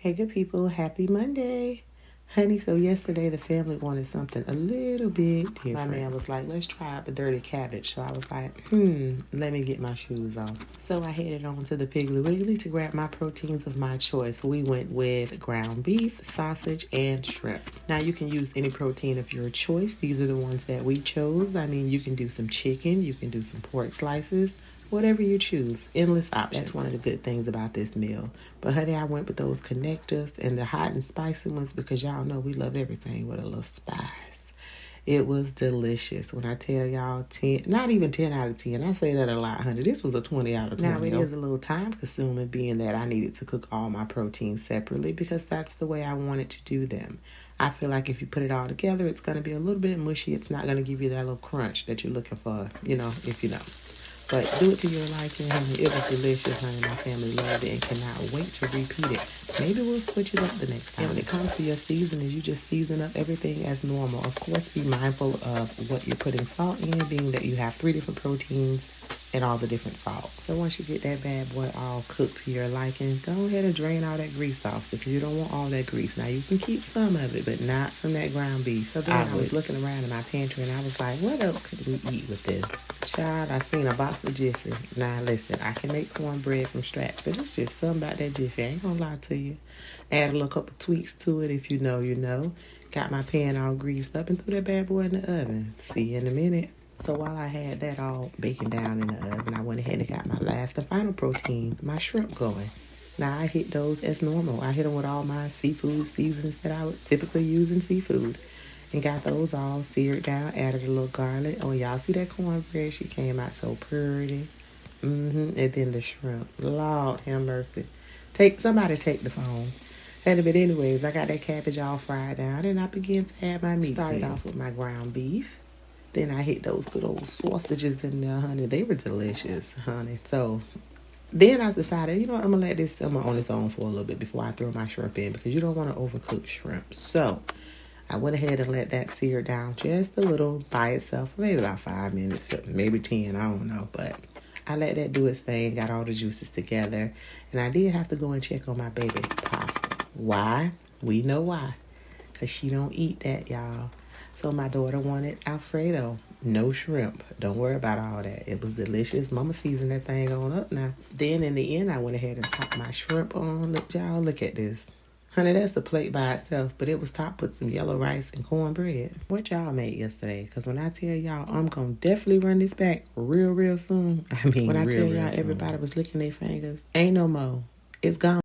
Hey, good people. Happy Monday. Honey, so yesterday the family wanted something a little bit different. My man was like, let's try out the dirty cabbage. So I was like, let me get my shoes off. So I headed on to the Piggly Wiggly to grab my proteins of my choice. We went with ground beef, sausage, and shrimp. Now you can use any protein of your choice. These are the ones that we chose. I mean, you can do some chicken, you can do some pork slices, whatever you choose. Endless options. That's one of the good things about this meal. But honey, I went with those connectors and the hot and spicy ones because y'all know we love everything with a little spice. It was delicious. When I tell y'all 10, not even 10 out of 10. I say that a lot, honey. This was a 20 out of 20. Now, it is a little time consuming being that I needed to cook all my proteins separately because that's the way I wanted to do them. I feel like if you put it all together, it's going to be a little bit mushy. It's not going to give you that little crunch that you're looking for, if you know. But do it to your liking, honey. It was delicious, honey. My family loved it and cannot wait to repeat it. Maybe we'll switch it up the next time. And when it comes to your seasoning, you just season up everything as normal. Of course, be mindful of what you're putting salt in, being that you have 3 different proteins and all the different salt. So once you get that bad boy all cooked to your liking, go ahead and drain all that grease off because you don't want all that grease. Now, you can keep some of it, but not from that ground beef. So then I was looking around in my pantry and I was like, what else could we eat with this? Child, I seen a box of Jiffy. Now, listen, I can make cornbread from scratch, but it's just something about that Jiffy. I ain't gonna lie to you. Add a little couple tweaks to it if you know, you know. Got my pan all greased up and threw that bad boy in the oven. See you in a minute. So while I had that all baking down in the oven, I went ahead and got my last and final protein, my shrimp going. Now, I hit those as normal. I hit them with all my seafood seasonings that I would typically use in seafood. And got those all seared down, added a little garlic. Oh, y'all see that cornbread? She came out so pretty. And then the shrimp. Lord have mercy. Somebody take the phone. But anyways, I got that cabbage all fried down, and I began to add my meat. Started off with my ground beef. Then I hit those good old sausages in there, honey. They were delicious, honey. So then I decided, you know what, I'm going to let this simmer on its own for a little bit before I throw my shrimp in because you don't want to overcook shrimp. So I went ahead and let that sear down just a little by itself, maybe about 5 minutes, maybe 10, I don't know. But I let that do its thing, got all the juices together. And I did have to go and check on my baby pasta. Why? We know why. Because she don't eat that, y'all. So my daughter wanted Alfredo. No shrimp. Don't worry about all that. It was delicious. Mama seasoned that thing on up now. Then in the end, I went ahead and topped my shrimp on. Look, y'all, look at this. Honey, that's a plate by itself, but it was topped with some yellow rice and cornbread. What y'all made yesterday? Because when I tell y'all, I'm going to definitely run this back real soon. I mean, when I tell y'all everybody was licking their fingers, ain't no more. It's gone.